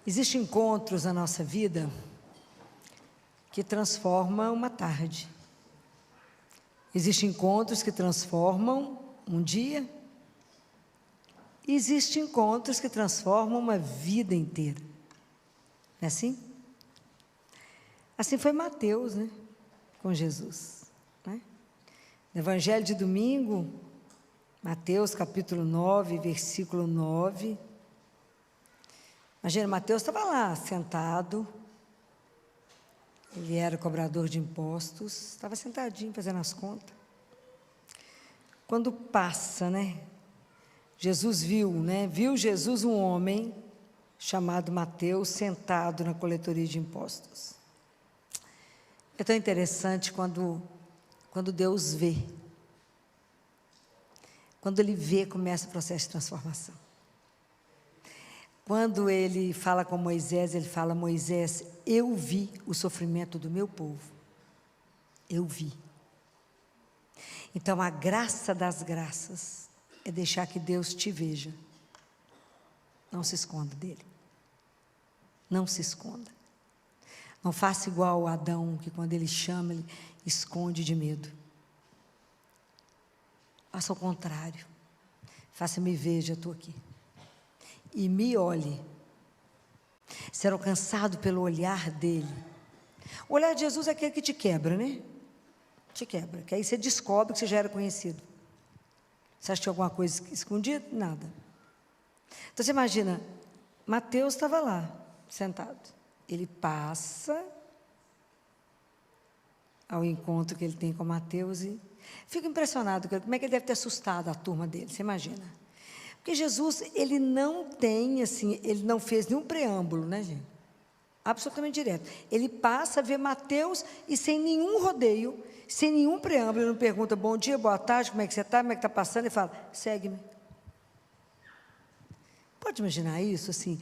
Existem encontros na nossa vida que transformam uma tarde. Existem encontros que transformam um dia. E existem encontros que transformam uma vida inteira. Não é assim? Assim foi Mateus, né? Com Jesus. Né? No Evangelho de domingo, Mateus capítulo 9, versículo 9. Imagina, Mateus estava lá, sentado. Ele era cobrador de impostos, estava sentadinho, fazendo as contas. Quando passa, né? Jesus viu, né? Viu Jesus um homem chamado Mateus sentado na coletoria de impostos. É tão interessante quando Deus vê. Quando Ele vê, começa o processo de transformação. Quando Ele fala com Moisés, Ele fala: Moisés, eu vi o sofrimento do meu povo. Eu vi. Então, a graça das graças é deixar que Deus te veja. Não se esconda dele. Não se esconda. Não faça igual a Adão, que quando ele chama, ele esconde de medo. Faça o contrário. Faça-me veja, estou aqui. E me olhe. Ser alcançado pelo olhar dele. O olhar de Jesus é aquele que te quebra, né? Te quebra, que aí você descobre que você já era conhecido. Você acha que tinha alguma coisa escondida? Nada. Então você imagina, Mateus estava lá, sentado. Ele passa ao encontro que ele tem com Mateus e fico impressionado, como é que ele deve ter assustado a turma dele, você imagina? Porque Jesus, ele não tem, assim, ele não fez nenhum preâmbulo, né, gente? Absolutamente direto. Ele passa a ver Mateus e sem nenhum rodeio, sem nenhum preâmbulo, ele não pergunta bom dia, boa tarde, como é que você está, como é que está passando, ele fala, segue-me. Pode imaginar isso, assim,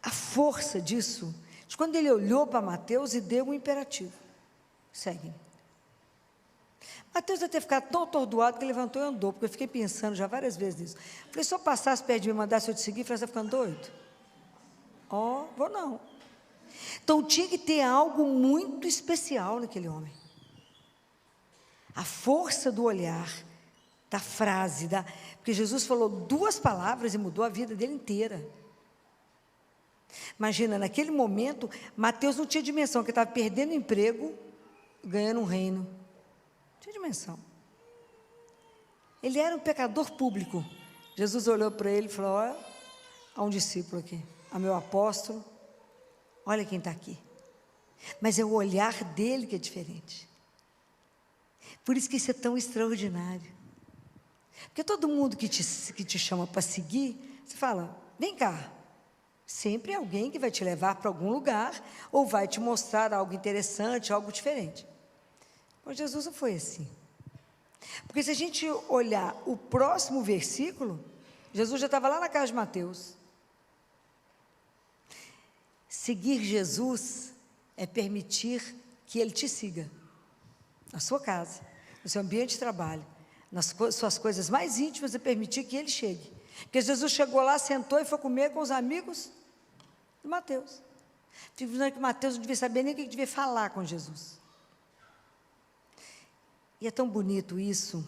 a força disso, de quando ele olhou para Mateus e deu um imperativo, segue-me. Mateus deve ter ficado tão atordoado que levantou e andou, porque eu fiquei pensando já várias vezes nisso. Falei, se eu passasse perto de mim e mandasse eu te seguir, falei, você está ficando doido? Vou não. Então tinha que ter algo muito especial naquele homem. A força do olhar, da frase, porque Jesus falou 2 palavras e mudou a vida dele inteira. Imagina, naquele momento, Mateus não tinha dimensão, que ele estava perdendo emprego, ganhando um reino. Não tinha dimensão. Ele era um pecador público. Jesus olhou para ele e falou, olha, há um discípulo aqui, há meu apóstolo, olha quem está aqui. Mas é o olhar dele que é diferente. Por isso que isso é tão extraordinário. Porque todo mundo que te chama para seguir, você fala, vem cá. Sempre é alguém que vai te levar para algum lugar, ou vai te mostrar algo interessante, algo diferente. Mas Jesus não foi assim. Porque se a gente olhar o próximo versículo, Jesus já estava lá na casa de Mateus. Seguir Jesus é permitir que Ele te siga. Na sua casa, no seu ambiente de trabalho, nas suas coisas mais íntimas, é permitir que Ele chegue. Porque Jesus chegou lá, sentou e foi comer com os amigos de Mateus. Fico dizendo que Mateus não devia saber nem o que devia falar com Jesus. E é tão bonito isso.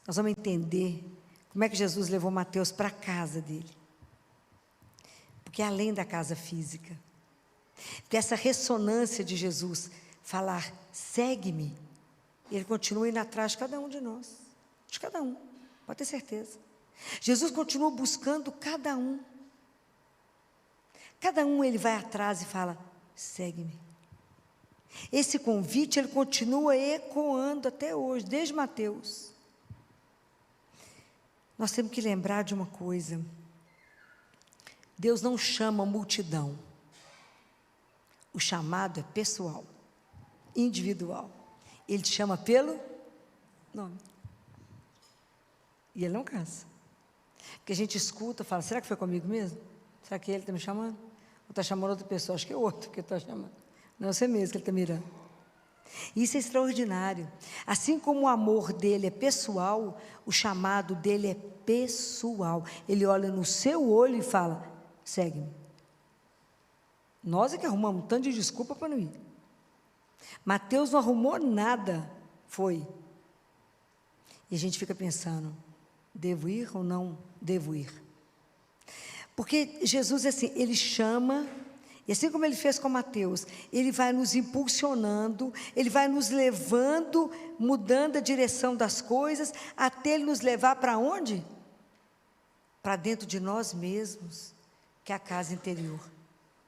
Nós vamos entender como é que Jesus levou Mateus para a casa dele. Porque é além da casa física. Porque essa ressonância de Jesus falar, segue-me, Ele continua indo atrás de cada um de nós. De cada um, pode ter certeza. Jesus continua buscando cada um. Cada um Ele vai atrás e fala, segue-me. Esse convite, ele continua ecoando até hoje, desde Mateus. Nós temos que lembrar de uma coisa. Deus não chama multidão. O chamado é pessoal, individual. Ele te chama pelo nome. E Ele não cansa. Porque a gente escuta, fala, será que foi comigo mesmo? Será que Ele está me chamando? Ou está chamando outra pessoa? Acho que é outro que está chamando. Não é você mesmo que Ele está mirando. Isso é extraordinário. Assim como o amor dele é pessoal, o chamado dele é pessoal. Ele olha no seu olho e fala, segue-me. Nós é que arrumamos um tanto de desculpa para não ir. Mateus não arrumou nada, foi. E a gente fica pensando, devo ir ou não devo ir? Porque Jesus, assim, ele chama, e assim como ele fez com Mateus, ele vai nos impulsionando, ele vai nos levando, mudando a direção das coisas, até ele nos levar para onde? Para dentro de nós mesmos, que é a casa interior.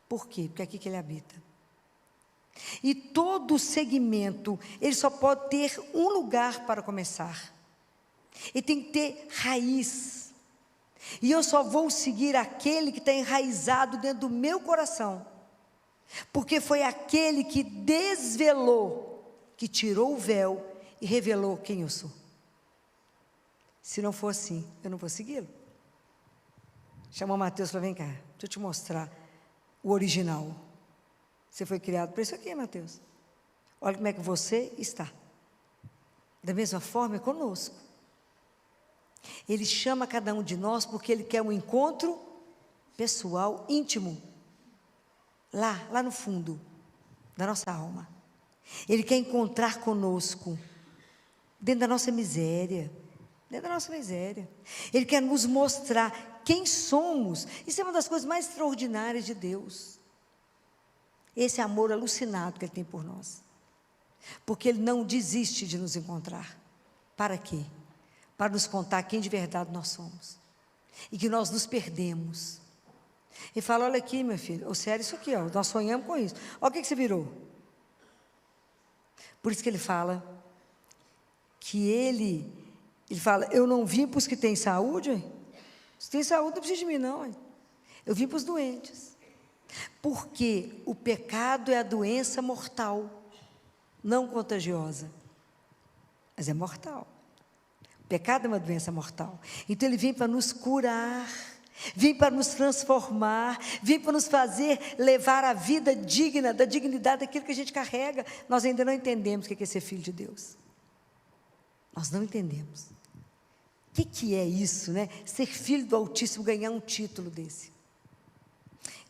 Por quê? Porque é aqui que ele habita. E todo segmento, ele só pode ter um lugar para começar. Ele tem que ter raiz. E eu só vou seguir aquele que está enraizado dentro do meu coração. Porque foi aquele que desvelou, que tirou o véu e revelou quem eu sou. Se não for assim, eu não vou segui-lo. Chamou Mateus e falou, vem cá, deixa eu te mostrar o original. Você foi criado para isso aqui, Mateus. Olha como é que você está. Da mesma forma é conosco. Ele chama cada um de nós porque ele quer um encontro pessoal, íntimo. Lá no fundo da nossa alma. Ele quer encontrar conosco, dentro da nossa miséria. Dentro da nossa miséria. Ele quer nos mostrar quem somos. Isso é uma das coisas mais extraordinárias de Deus. Esse amor alucinado que Ele tem por nós. Porque Ele não desiste de nos encontrar. Para quê? Para nos contar quem de verdade nós somos. E que nós nos perdemos. Ele fala, olha aqui, meu filho, sério isso aqui, ó, nós sonhamos com isso. Olha o que você virou. Por isso que ele fala, que ele fala, eu não vim para os que têm saúde, hein? Se tem saúde, não precisa de mim não, hein? Eu vim para os doentes. Porque o pecado é a doença mortal, não contagiosa, mas é mortal. O pecado é uma doença mortal. Então ele vem para nos curar, vem para nos transformar, vem para nos fazer levar a vida digna, da dignidade daquilo que a gente carrega. Nós ainda não entendemos o que é ser filho de Deus. Nós não entendemos. O que é isso, né? Ser filho do Altíssimo, ganhar um título desse.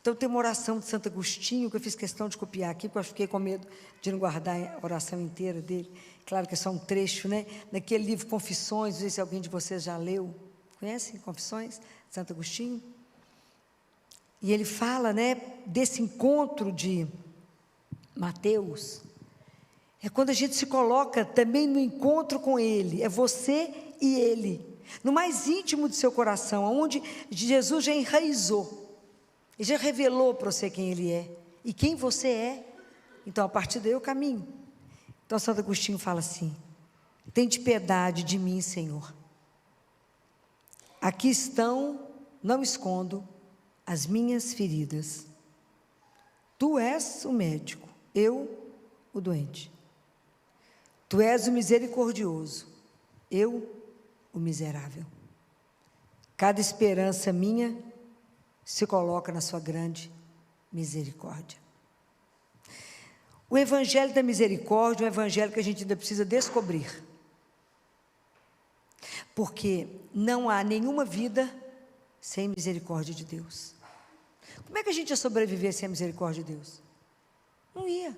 Então tem uma oração de Santo Agostinho, que eu fiz questão de copiar aqui, porque eu fiquei com medo de não guardar a oração inteira dele. Claro que é só um trecho, né? Naquele livro Confissões, não sei se alguém de vocês já leu. Conhecem Confissões? Santo Agostinho. E ele fala, né, desse encontro de Mateus. É quando a gente se coloca também no encontro com Ele. É você e Ele. No mais íntimo do seu coração, onde Jesus já enraizou. Ele já revelou para você quem Ele é. E quem você é. Então, a partir daí eu caminho. Então, Santo Agostinho fala assim, tende piedade de mim, Senhor. Aqui estão, não escondo, as minhas feridas. Tu és o médico, eu o doente. Tu és o misericordioso, eu o miserável. Cada esperança minha se coloca na sua grande misericórdia. O Evangelho da Misericórdia é um evangelho que a gente ainda precisa descobrir. Porque não há nenhuma vida sem misericórdia de Deus. Como é que a gente ia sobreviver sem a misericórdia de Deus? Não ia.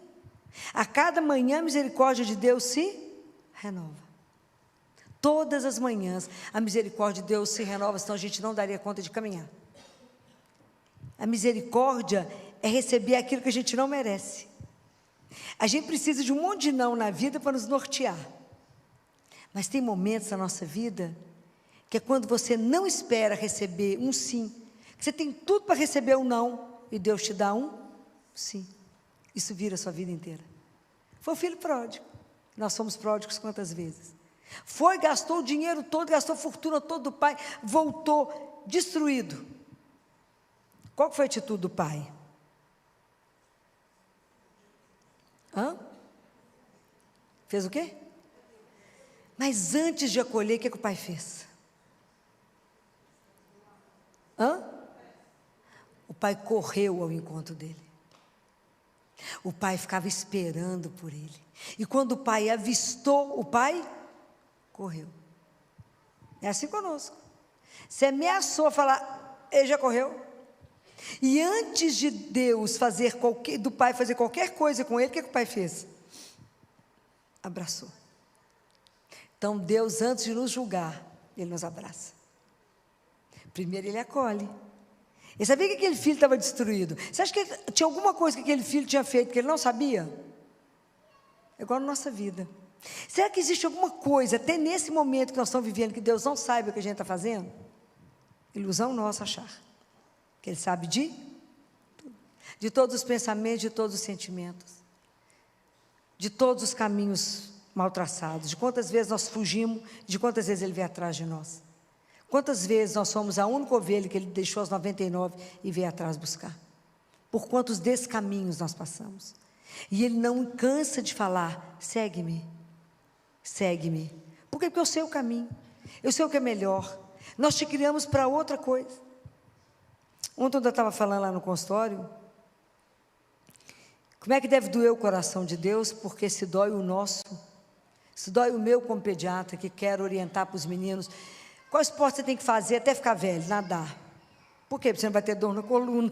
A cada manhã a misericórdia de Deus se renova. Todas as manhãs a misericórdia de Deus se renova, senão a gente não daria conta de caminhar. A misericórdia é receber aquilo que a gente não merece. A gente precisa de um monte de não na vida para nos nortear. Mas tem momentos na nossa vida que é quando você não espera receber um sim, que você tem tudo para receber um não, e Deus te dá um sim. Isso vira a sua vida inteira. Foi o filho pródigo. Nós somos pródigos quantas vezes? Foi, gastou o dinheiro todo, gastou a fortuna toda do pai, voltou destruído. Qual foi a atitude do pai? Fez o quê? Mas antes de acolher, o que o pai fez? O pai correu ao encontro dele. O pai ficava esperando por ele. E quando o pai avistou, o pai correu. É assim conosco. Você ameaçou falar, ele já correu. E antes de Deus do pai fazer qualquer coisa com ele, o que o pai fez? Abraçou. Então Deus, antes de nos julgar, Ele nos abraça. Primeiro Ele acolhe. Ele sabia que aquele filho estava destruído. Você acha que tinha alguma coisa que aquele filho tinha feito que ele não sabia? É igual na nossa vida. Será que existe alguma coisa, até nesse momento que nós estamos vivendo, que Deus não saiba o que a gente está fazendo? Ilusão nossa achar que Ele sabe de todos os pensamentos, de todos os sentimentos, de todos os caminhos mal traçados, de quantas vezes nós fugimos, de quantas vezes Ele vem atrás de nós. Quantas vezes nós somos a única ovelha que Ele deixou as 99 e veio atrás buscar. Por quantos descaminhos nós passamos. E Ele não cansa de falar, segue-me, segue-me. Por quê? Porque eu sei o caminho, eu sei o que é melhor. Nós te criamos para outra coisa. Ontem eu estava falando lá no consultório, como é que deve doer o coração de Deus, porque se dói o nosso, se dói o meu como pediatra, que quero orientar para os meninos, qual esporte você tem que fazer até ficar velho? Nadar. Por quê? Porque você não vai ter dor na coluna,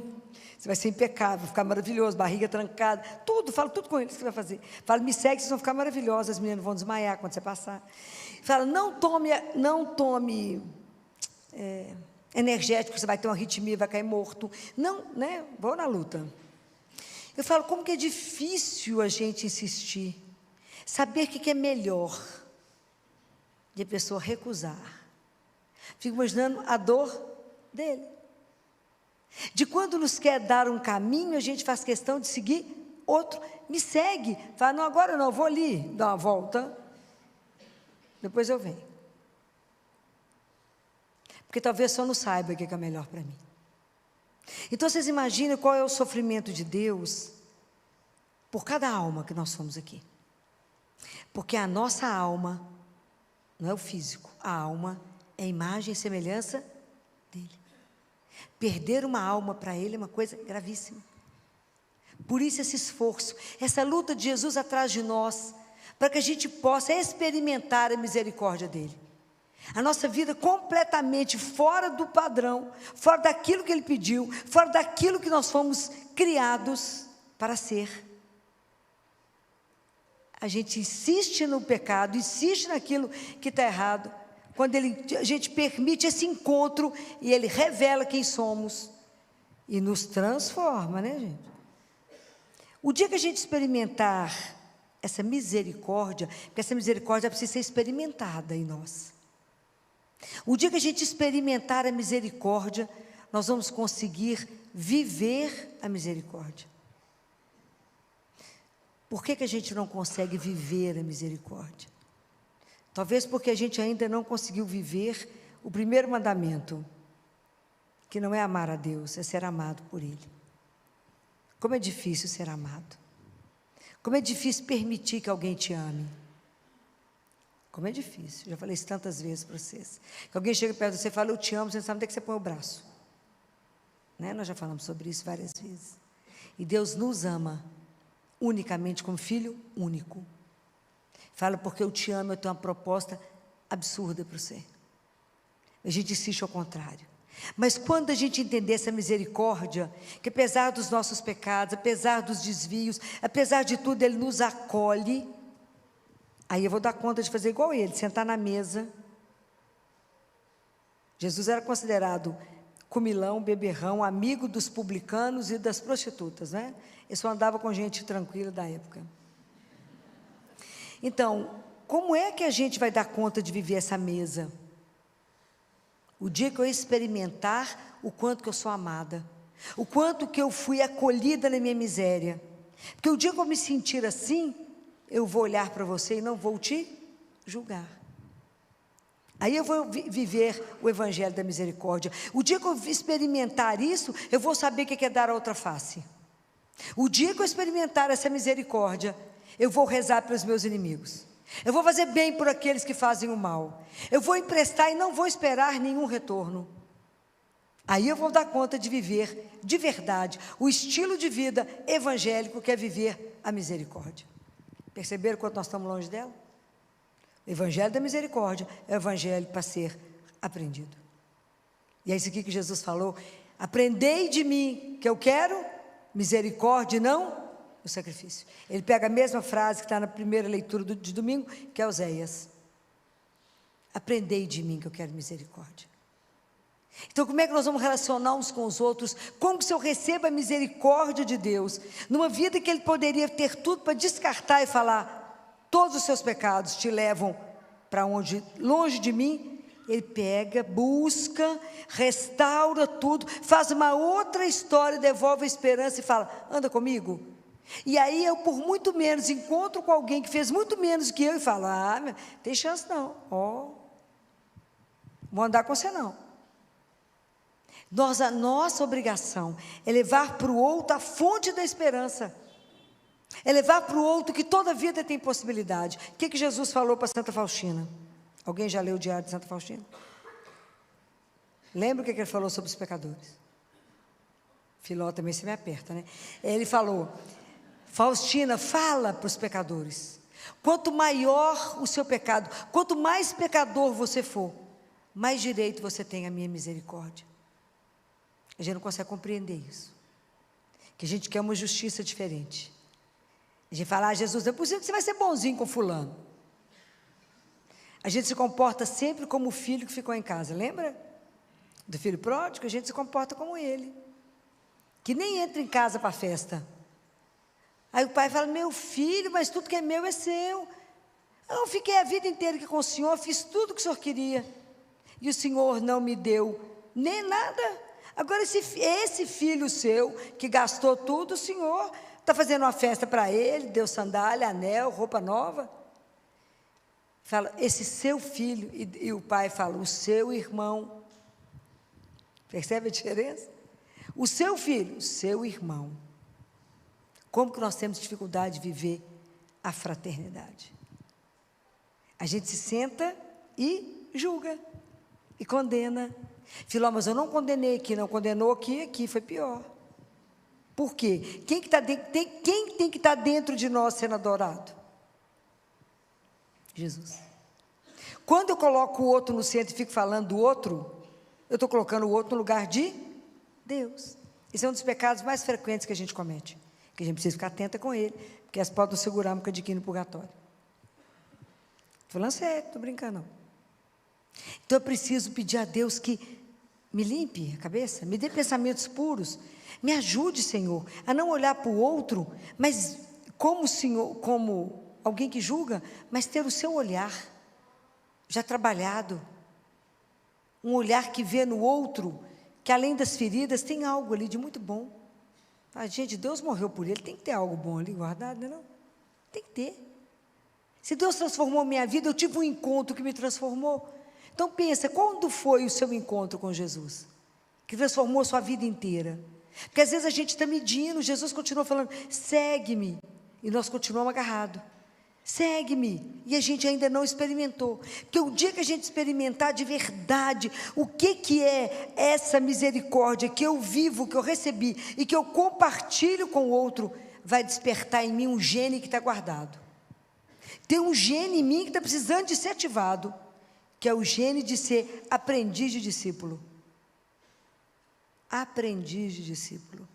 você vai ser impecável, vai ficar maravilhoso, barriga trancada, tudo, falo tudo com eles que você vai fazer. Falo, me segue, vocês vão ficar maravilhosos, as meninas vão desmaiar quando você passar. Fala, não tome energético, você vai ter uma arritmia, vai cair morto. Não, né? Vou na luta. Eu falo, como que é difícil a gente insistir, saber o que é melhor, de a pessoa recusar. Fico imaginando a dor dele. De quando nos quer dar um caminho, a gente faz questão de seguir outro. Me segue. Fala, não, agora não, vou ali, dar uma volta. Depois eu venho. Porque talvez só não saiba o que é melhor para mim. Então vocês imaginam qual é o sofrimento de Deus por cada alma que nós somos aqui. Porque a nossa alma, não é o físico, a alma é a imagem e semelhança dele. Perder uma alma para Ele é uma coisa gravíssima. Por isso esse esforço, essa luta de Jesus atrás de nós, para que a gente possa experimentar a misericórdia dEle. A nossa vida completamente fora do padrão, fora daquilo que Ele pediu, fora daquilo que nós fomos criados para ser. A gente insiste no pecado, insiste naquilo que está errado, quando a gente permite esse encontro e Ele revela quem somos e nos transforma, né, gente? O dia que a gente experimentar essa misericórdia, porque essa misericórdia precisa ser experimentada em nós. O dia que a gente experimentar a misericórdia, nós vamos conseguir viver a misericórdia. Por que a gente não consegue viver a misericórdia? Talvez porque a gente ainda não conseguiu viver o primeiro mandamento, que não é amar a Deus, é ser amado por Ele. Como é difícil ser amado. Como é difícil permitir que alguém te ame. Como é difícil, já falei isso tantas vezes para vocês. Que alguém chega perto de você e fala, eu te amo, você não sabe onde é que você põe o braço. Né? Nós já falamos sobre isso várias vezes. E Deus nos ama unicamente como filho único. Fala, porque eu te amo, eu tenho uma proposta absurda para você. A gente insiste ao contrário. Mas quando a gente entender essa misericórdia, que apesar dos nossos pecados, apesar dos desvios, apesar de tudo, Ele nos acolhe, aí eu vou dar conta de fazer igual Ele, sentar na mesa. Jesus era considerado comilão, beberrão, amigo dos publicanos e das prostitutas, né? Ele só andava com gente tranquila da época. Então, como é que a gente vai dar conta de viver essa mesa? O dia que eu experimentar o quanto que eu sou amada, o quanto que eu fui acolhida na minha miséria. Porque o dia que eu me sentir assim, eu vou olhar para você e não vou te julgar. Aí eu vou viver o evangelho da misericórdia. O dia que eu experimentar isso, eu vou saber o que é dar a outra face. O dia que eu experimentar essa misericórdia, eu vou rezar pelos meus inimigos. Eu vou fazer bem por aqueles que fazem o mal. Eu vou emprestar e não vou esperar nenhum retorno. Aí eu vou dar conta de viver, de verdade, o estilo de vida evangélico que é viver a misericórdia. Perceberam quanto nós estamos longe dela? O evangelho da misericórdia é o evangelho para ser aprendido. E é isso aqui que Jesus falou, aprendei de mim, que eu quero misericórdia e não o sacrifício. Ele pega a mesma frase que está na primeira leitura de domingo, que é Oséias. Aprendei de mim, que eu quero misericórdia. Então, como é que nós vamos relacionar uns com os outros? Como que se eu recebo a misericórdia de Deus, numa vida que Ele poderia ter tudo para descartar e falar, todos os seus pecados te levam para onde, longe de mim, Ele pega, busca, restaura tudo, faz uma outra história, devolve a esperança e fala, anda comigo. E aí eu, por muito menos, encontro com alguém que fez muito menos que eu e falo, tem chance não, vou andar com você não. A nossa obrigação é levar para o outro a fonte da esperança, é levar para o outro que toda vida tem possibilidade. O que Jesus falou para Santa Faustina? Alguém já leu o diário de Santa Faustina? Lembra o que ele falou sobre os pecadores? Filó também se me aperta, né? Ele falou, Faustina, fala para os pecadores, quanto maior o seu pecado, quanto mais pecador você for, mais direito você tem à minha misericórdia. A gente não consegue compreender isso, que a gente quer uma justiça diferente. A gente fala, Jesus, não é possível que você vai ser bonzinho com fulano. A gente se comporta sempre como o filho que ficou em casa, lembra? Do filho pródigo, a gente se comporta como ele, que nem entra em casa para a festa. Aí o pai fala, meu filho, mas tudo que é meu é seu. Eu fiquei a vida inteira aqui com o senhor, fiz tudo o que o senhor queria, e o senhor não me deu nem nada. Agora esse filho seu, que gastou tudo, o senhor está fazendo uma festa para ele, deu sandália, anel, roupa nova. Fala, esse seu filho, e o pai fala, o seu irmão. Percebe a diferença? O seu filho, o seu irmão. Como que nós temos dificuldade de viver a fraternidade? A gente se senta e julga, e condena. Filó, mas eu não condenei aqui, não condenou aqui foi pior. Por quê? Quem tem que estar dentro de nós sendo adorado? Jesus. Quando eu coloco o outro no centro e fico falando do outro, eu estou colocando o outro no lugar de Deus. Esse é um dos pecados mais frequentes que a gente comete, que a gente precisa ficar atenta com ele, porque elas podem nos segurar um bocadinho no purgatório. Estou falando sério, não estou brincando não. Então eu preciso pedir a Deus que me limpe a cabeça, me dê pensamentos puros, me ajude, Senhor, a não olhar para o outro, mas como Senhor, como alguém que julga, mas ter o seu olhar já trabalhado, um olhar que vê no outro, que além das feridas tem algo ali de muito bom. Gente, Deus morreu por ele, tem que ter algo bom ali guardado, não? Tem que ter. Se Deus transformou minha vida, eu tive um encontro que me transformou. Então pensa, quando foi o seu encontro com Jesus? Que transformou a sua vida inteira? Porque às vezes a gente está medindo, Jesus continua falando, segue-me, e nós continuamos agarrados. Segue-me, e a gente ainda não experimentou. Porque o dia que a gente experimentar de verdade o que é essa misericórdia que eu vivo, que eu recebi, e que eu compartilho com o outro, vai despertar em mim um gene que está guardado. Tem um gene em mim que está precisando de ser ativado, que é o gene de ser aprendiz de discípulo. Aprendiz de discípulo.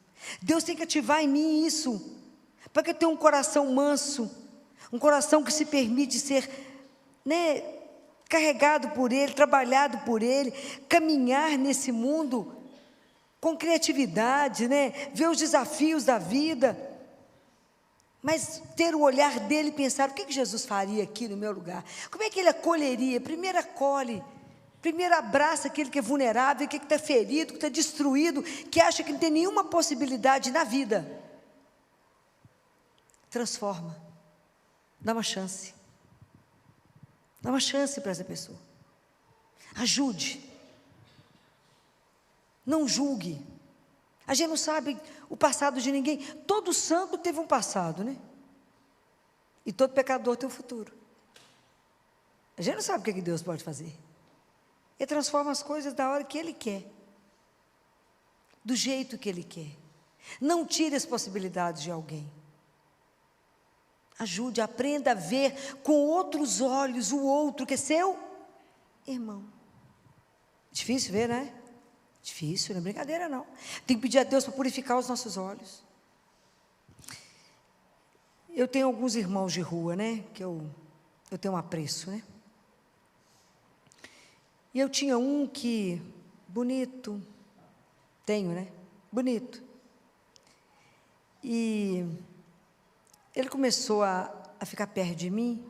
Deus tem que ativar em mim isso, para que eu tenha um coração manso, um coração que se permite ser, carregado por Ele, trabalhado por Ele, caminhar nesse mundo com criatividade, ver os desafios da vida, mas ter o olhar dele e pensar, o que Jesus faria aqui no meu lugar? Como é que ele acolheria? Primeiro acolhe, primeiro abraça aquele que é vulnerável, aquele que está ferido, que está destruído, que acha que não tem nenhuma possibilidade na vida. Transforma, dá uma chance para essa pessoa, ajude, não julgue. A gente não sabe o passado de ninguém. Todo santo teve um passado, E todo pecador tem um futuro. A gente não sabe o que Deus pode fazer. Ele transforma as coisas da hora que Ele quer, do jeito que Ele quer. Não tire as possibilidades de alguém. Ajude, aprenda a ver com outros olhos o outro que é seu irmão. Difícil ver, Difícil, não é brincadeira, não. Tem que pedir a Deus para purificar os nossos olhos. Eu tenho alguns irmãos de rua, né? Que eu tenho um apreço, né? E eu tinha um que, bonito, tenho, né? Bonito. E ele começou a ficar perto de mim.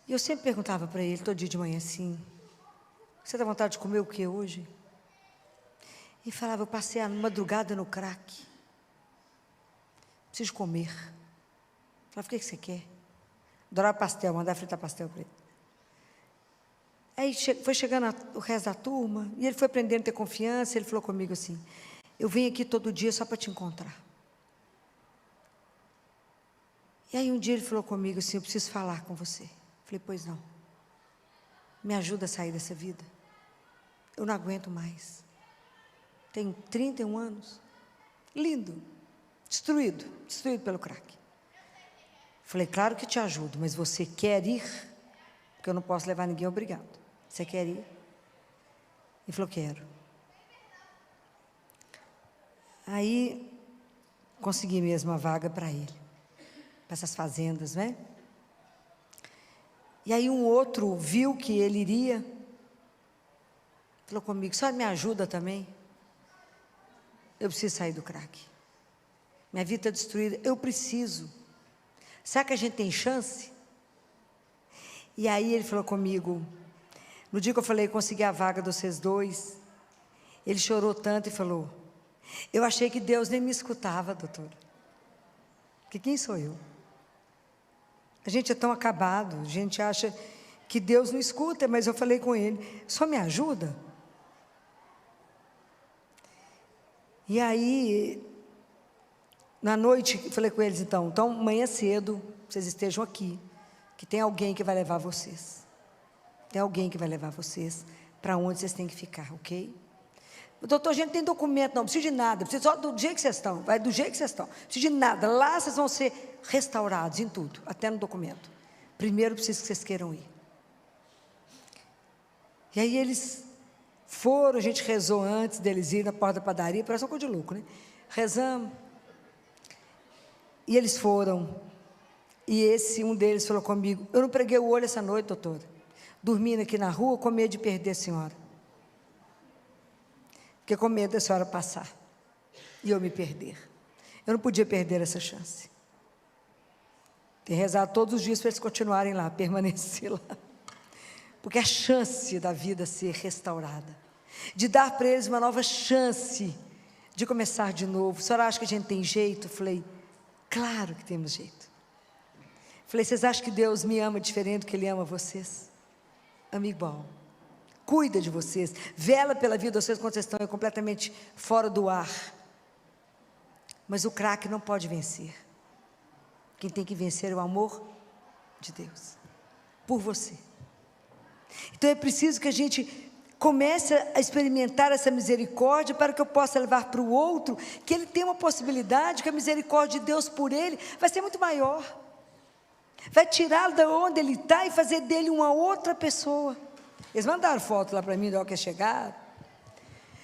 E eu sempre perguntava para ele, todo dia de manhã assim, você dá vontade de comer o que hoje? E falava, eu passei a madrugada no crack. Preciso comer. Falava, o que você quer? Adorava pastel, mandava fritar pastel para ele. Aí foi chegando o resto da turma, e ele foi aprendendo a ter confiança, ele falou comigo assim, eu venho aqui todo dia só para te encontrar. E aí um dia ele falou comigo assim, eu preciso falar com você. Falei, pois não. Me ajuda a sair dessa vida. Eu não aguento mais. Tenho 31 anos. Lindo. Destruído pelo crack. Falei, claro que te ajudo, mas você quer ir? Porque eu não posso levar ninguém obrigado. Você quer ir? Ele falou, quero. Aí, consegui mesmo uma vaga para ele. Para essas fazendas, né? E aí um outro viu que ele iria, falou comigo, só me ajuda também? Eu preciso sair do crack. Minha vida está destruída, eu preciso. Será que a gente tem chance? E aí ele falou comigo, no dia que eu falei, consegui a vaga de vocês dois, ele chorou tanto e falou, eu achei que Deus nem me escutava, doutora. Porque quem sou eu? A gente é tão acabado, a gente acha que Deus não escuta, mas eu falei com ele, só me ajuda? E aí, na noite, eu falei com eles, então amanhã cedo, vocês estejam aqui, que tem alguém que vai levar vocês. Tem alguém que vai levar vocês para onde vocês têm que ficar, ok? Doutor, a gente não tem documento, não precisa de nada, precisa só do jeito que vocês estão, vai do jeito que vocês estão, não precisa de nada, lá vocês vão ser restaurados em tudo, até no documento. Primeiro preciso que vocês queiram ir. E aí eles foram, a gente rezou antes deles irem na porta da padaria, parece uma coisa de louco, né? Rezamos. E eles foram, e um deles falou comigo, eu não preguei o olho essa noite, doutora, dormindo aqui na rua, com medo de perder a senhora. Porque com medo da senhora passar e eu me perder. Eu não podia perder essa chance. Tem rezado todos os dias para eles continuarem lá, permanecer lá. Porque a chance da vida ser restaurada, de dar para eles uma nova chance de começar de novo. A senhora acha que a gente tem jeito? Eu falei, claro que temos jeito. Eu falei, vocês acham que Deus me ama diferente do que Ele ama vocês? Ama igual. Cuida de vocês, vela pela vida de vocês quando vocês estão completamente fora do ar. Mas o crack não pode vencer. Quem tem que vencer é o amor de Deus, por você. Então é preciso que a gente comece a experimentar essa misericórdia para que eu possa levar para o outro, que ele tem uma possibilidade, que a misericórdia de Deus por ele vai ser muito maior. Vai tirá-lo de onde ele está e fazer dele uma outra pessoa. Eles mandaram foto lá para mim, da hora que chegaram.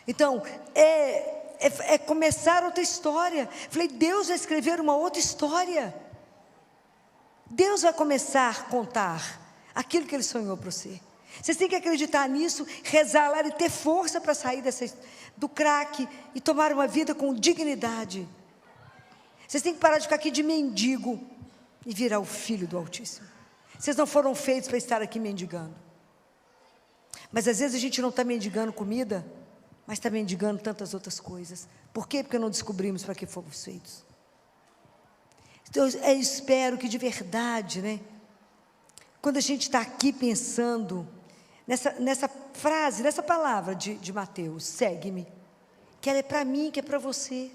Então, é começar outra história. Falei, Deus vai escrever uma outra história. Deus vai começar a contar aquilo que Ele sonhou para você. Vocês têm que acreditar nisso, rezar lá e ter força para sair do crack e tomar uma vida com dignidade. Vocês têm que parar de ficar aqui de mendigo e virar o filho do Altíssimo. Vocês não foram feitos para estar aqui mendigando. Mas às vezes a gente não está mendigando comida, mas está mendigando tantas outras coisas. Por quê? Porque não descobrimos para que fomos feitos. Então eu espero que de verdade, né, quando a gente está aqui pensando nessa frase, nessa palavra de Mateus, segue-me, que ela é para mim, que é para você,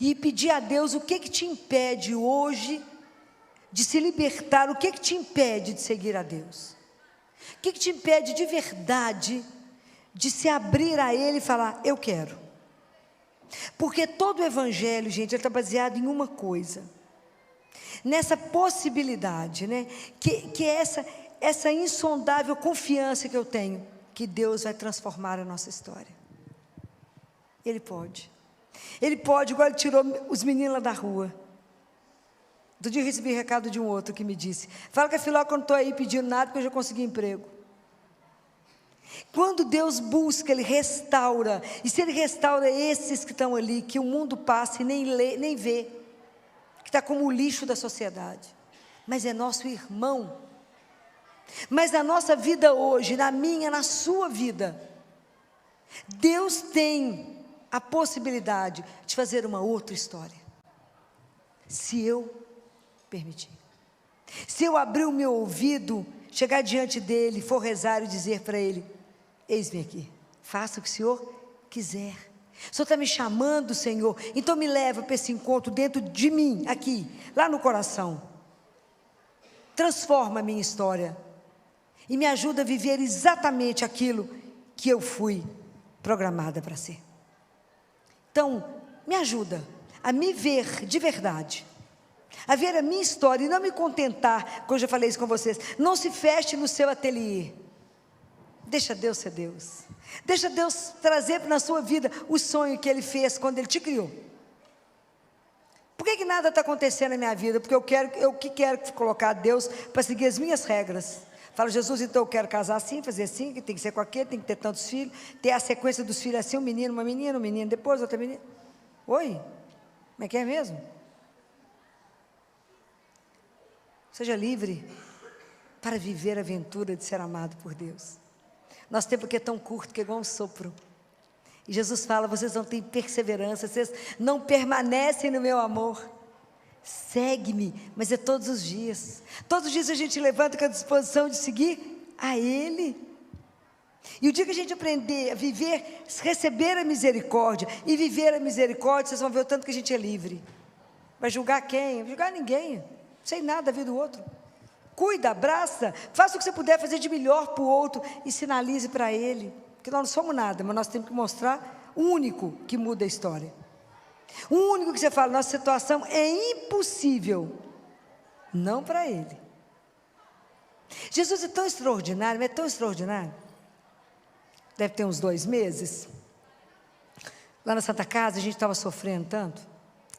e pedir a Deus o que te impede hoje de se libertar, o que te impede de seguir a Deus. O que te impede de verdade de se abrir a Ele e falar, eu quero? Porque todo o Evangelho, gente, ele está baseado em uma coisa, nessa possibilidade, né? Que é essa insondável confiança que eu tenho, que Deus vai transformar a nossa história. Ele pode. Ele pode, igual ele tirou os meninos lá da rua. Outro dia eu recebi recado de um outro que me disse: fala que a Filó, quando estou aí pedindo nada, porque eu já consegui emprego. Quando Deus busca, Ele restaura. E se Ele restaura esses que estão ali, que o mundo passa e nem lê, nem vê, que está como o lixo da sociedade, mas é nosso irmão. Mas na nossa vida hoje, na minha, na sua vida, Deus tem a possibilidade de fazer uma outra história, se eu permitir. Se eu abrir o meu ouvido, chegar diante dele, for rezar e dizer para ele: eis-me aqui, faça o que o Senhor quiser. O Senhor está me chamando, Senhor, então me leva para esse encontro dentro de mim, aqui, lá no coração. Transforma a minha história e me ajuda a viver exatamente aquilo que eu fui programada para ser. Então, me ajuda a me ver de verdade, a ver a minha história e não me contentar, como eu já falei isso com vocês. Não se feche no seu ateliê. Deixa Deus ser Deus. Deixa Deus trazer na sua vida o sonho que Ele fez quando Ele te criou. Por que nada está acontecendo na minha vida? Porque eu quero colocar Deus para seguir as minhas regras. Falo: Jesus, então eu quero casar assim, fazer assim, que tem que ser com aquele, tem que ter tantos filhos, ter a sequência dos filhos assim, um menino, uma menina, um menino, depois outra menina. Oi? Como é que é mesmo? Seja livre para viver a aventura de ser amado por Deus. Nosso tempo aqui é tão curto que é igual um sopro. E Jesus fala: vocês não têm perseverança, vocês não permanecem no meu amor. Segue-me, mas é todos os dias. Todos os dias a gente levanta com a disposição de seguir a Ele. E o dia que a gente aprender a viver, receber a misericórdia e viver a misericórdia, vocês vão ver o tanto que a gente é livre. Vai julgar quem? Vai julgar ninguém. Não sei nada da vida do outro. Cuida, abraça, faça o que você puder fazer de melhor para o outro e sinalize para ele. Porque nós não somos nada, mas nós temos que mostrar o único que muda a história. O único que você fala: nossa situação é impossível. Não para ele. Jesus é tão extraordinário, mas é tão extraordinário. Deve ter uns 2 meses. Lá na Santa Casa, a gente estava sofrendo tanto,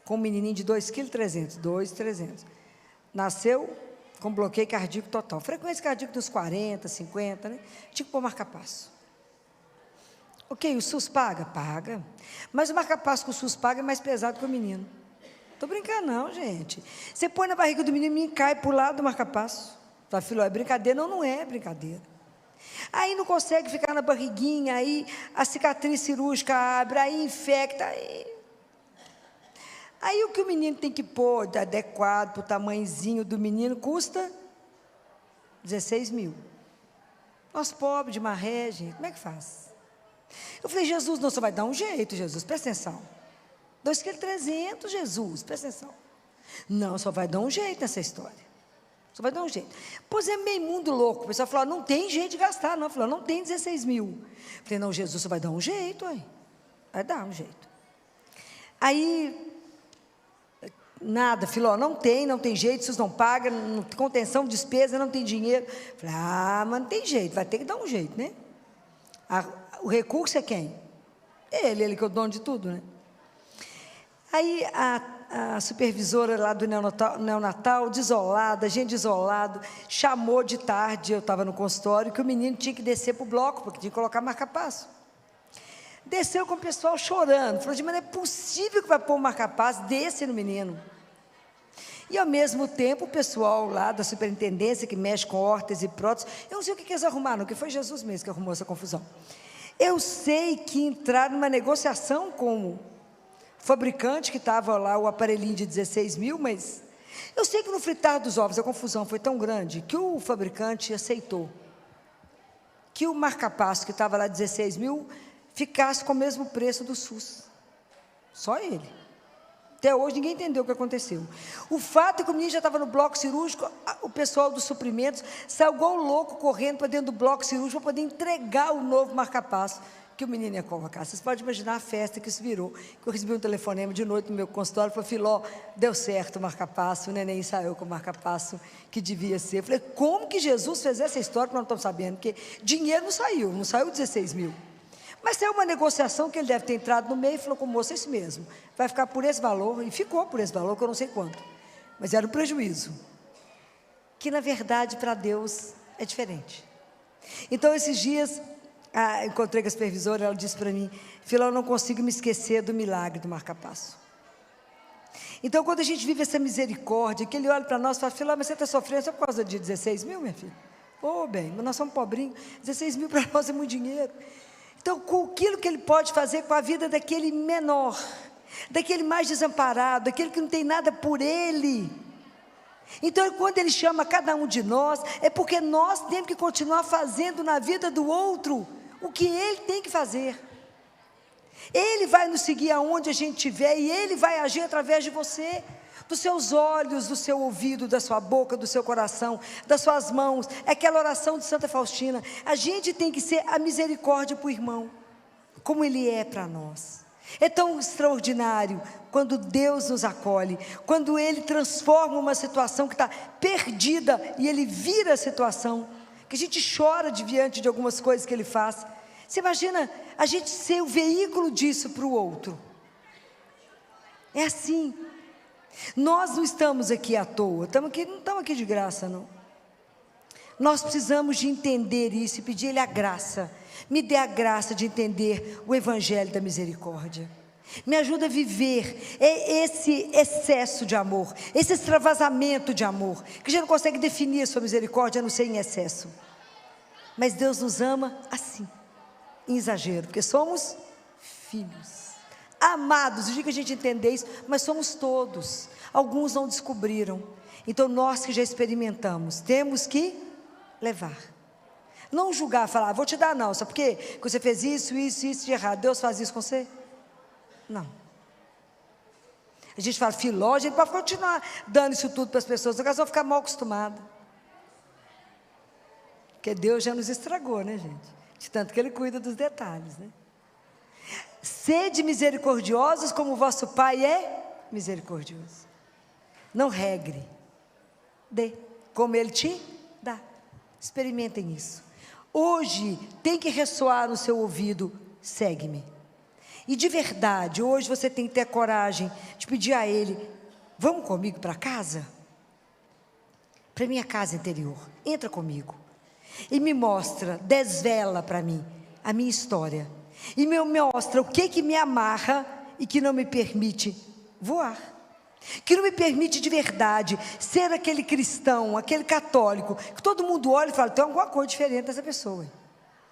com um menininho de 2,3 kg, 2,300. Nasceu com bloqueio cardíaco total. Frequência cardíaca dos 40, 50, né? Tinha que pôr marca-passo. Ok, o SUS paga? Paga. Mas o marca-passo que o SUS paga é mais pesado que o menino. Estou brincando não, gente. Você põe na barriga do menino, o menino cai para o lado do marca-passo. Fala: filho, é brincadeira? Não, não é brincadeira. Aí não consegue ficar na barriguinha, aí a cicatriz cirúrgica abre, aí infecta. Aí o que o menino tem que pôr, adequado para o tamanhozinho do menino, custa 16 mil. Nós pobres de maré, gente, como é que faz? Eu falei: Jesus, não, só vai dar um jeito, Jesus, presta atenção. 2,3 kg, Jesus, presta atenção. Não, só vai dar um jeito nessa história. Só vai dar um jeito. Pois é meio mundo louco. O pessoal falou: não tem jeito de gastar, não. Falou: não tem 16 mil. Eu falei: não, Jesus, só vai dar um jeito, aí. Vai dar um jeito. Aí, nada, filho, não tem jeito, vocês não pagam, não tem contenção, despesa, não tem dinheiro. Eu falei: mas não tem jeito, vai ter que dar um jeito, né? O recurso é quem? Ele que é o dono de tudo, né? Aí a supervisora lá do neonatal, desolada, gente desolado, chamou de tarde, eu estava no consultório, que o menino tinha que descer para o bloco, porque tinha que colocar marca-passo. Desceu com o pessoal chorando, falou: mas não é possível que vai pôr um marca-passo desse no menino. E ao mesmo tempo o pessoal lá da superintendência, que mexe com órteses e próteses, eu não sei o que eles arrumaram, que foi Jesus mesmo que arrumou essa confusão. Eu sei que entraram numa negociação com o fabricante, que estava lá o aparelhinho de 16 mil, mas eu sei que no fritar dos ovos a confusão foi tão grande que o fabricante aceitou que o marca-passo que estava lá 16 mil ficasse com o mesmo preço do SUS. Só ele. Até hoje ninguém entendeu o que aconteceu. O fato é que o menino já estava no bloco cirúrgico, o pessoal dos suprimentos saiu igual louco correndo para dentro do bloco cirúrgico para poder entregar o novo marca-passo. que o menino ia colocar. Vocês podem imaginar a festa que isso virou. Que eu recebi um telefonema de noite no meu consultório, falou: Filó, deu certo o marca-passo, o neném ensaiou com o marca-passo que devia ser. Eu falei: como que Jesus fez essa história que nós não estamos sabendo? Porque dinheiro não saiu 16 mil. Mas saiu uma negociação que ele deve ter entrado no meio e falou com o moço: é isso mesmo, vai ficar por esse valor, e ficou por esse valor, que eu não sei quanto. Mas era um prejuízo, que na verdade para Deus é diferente. Então esses dias, encontrei com a supervisora, ela disse para mim: Filó, eu não consigo me esquecer do milagre do marca-passo. Então quando a gente vive essa misericórdia, que ele olha para nós e fala: Filó, mas você está sofrendo só por causa de 16 mil, minha filha? Bem, mas nós somos pobrinhos, 16 mil para nós é muito dinheiro. Então, com aquilo que ele pode fazer com a vida daquele menor, daquele mais desamparado, daquele que não tem nada por ele. Então, quando ele chama cada um de nós, é porque nós temos que continuar fazendo na vida do outro o que ele tem que fazer. Ele vai nos seguir aonde a gente estiver, e ele vai agir através de você, dos seus olhos, do seu ouvido, da sua boca, do seu coração, das suas mãos. É aquela oração de Santa Faustina. A gente tem que ser a misericórdia para o irmão, como ele é para nós. É tão extraordinário quando Deus nos acolhe, quando Ele transforma uma situação que está perdida e Ele vira a situação, que a gente chora diante de algumas coisas que Ele faz. Você imagina a gente ser o veículo disso para o outro? É assim. Nós não estamos aqui à toa, não estamos aqui de graça, não. Nós precisamos de entender isso e pedir a Ele a graça. Me dê a graça de entender o Evangelho da misericórdia. Me ajuda a viver esse excesso de amor, esse extravasamento de amor, que a gente não consegue definir a sua misericórdia a não ser em excesso. Mas Deus nos ama assim, em exagero, porque somos filhos amados. Eu digo que a gente entender isso, mas somos todos. Alguns não descobriram. Então nós que já experimentamos, temos que levar. Não julgar, falar: vou te dar não, só porque você fez isso de errado. Deus faz isso com você? Não. A gente fala: Filó, a gente pode continuar dando isso tudo para as pessoas, elas vão ficar mal acostumadas. Porque Deus já nos estragou, né, gente? De tanto que Ele cuida dos detalhes, né? Sede misericordiosos como o vosso Pai é misericordioso. Não regre, dê, como Ele te dá. Experimentem isso. Hoje tem que ressoar no seu ouvido: segue-me. E de verdade, hoje você tem que ter coragem de pedir a Ele: vamos comigo para casa? Para minha casa interior, entra comigo. E me mostra, desvela para mim a minha história. E me mostra o que me amarra e que não me permite voar. Que não me permite de verdade ser aquele cristão, aquele católico, que todo mundo olha e fala: tem alguma coisa diferente dessa pessoa.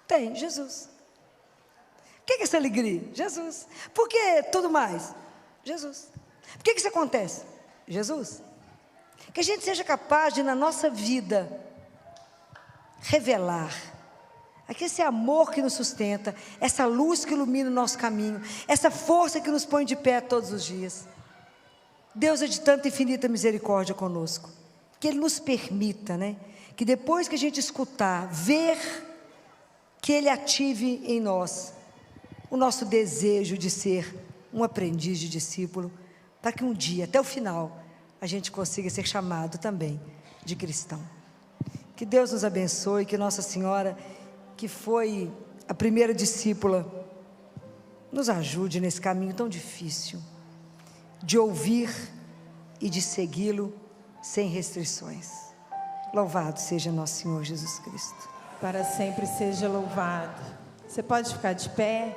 Tem, Jesus. O que é essa alegria? Jesus. Por que tudo mais? Jesus. Por que isso acontece? Jesus. Que a gente seja capaz de, na nossa vida, revelar esse amor que nos sustenta, essa luz que ilumina o nosso caminho, essa força que nos põe de pé todos os dias. Deus é de tanta infinita misericórdia conosco, que Ele nos permita, né, que depois que a gente escutar, ver, que Ele ative em nós o nosso desejo de ser um aprendiz de discípulo, para que um dia, até o final, a gente consiga ser chamado também de cristão. Que Deus nos abençoe, que Nossa Senhora, que foi a primeira discípula, nos ajude nesse caminho tão difícil, de ouvir e de segui-lo sem restrições. Louvado seja nosso Senhor Jesus Cristo. Para sempre seja louvado. Você pode ficar de pé.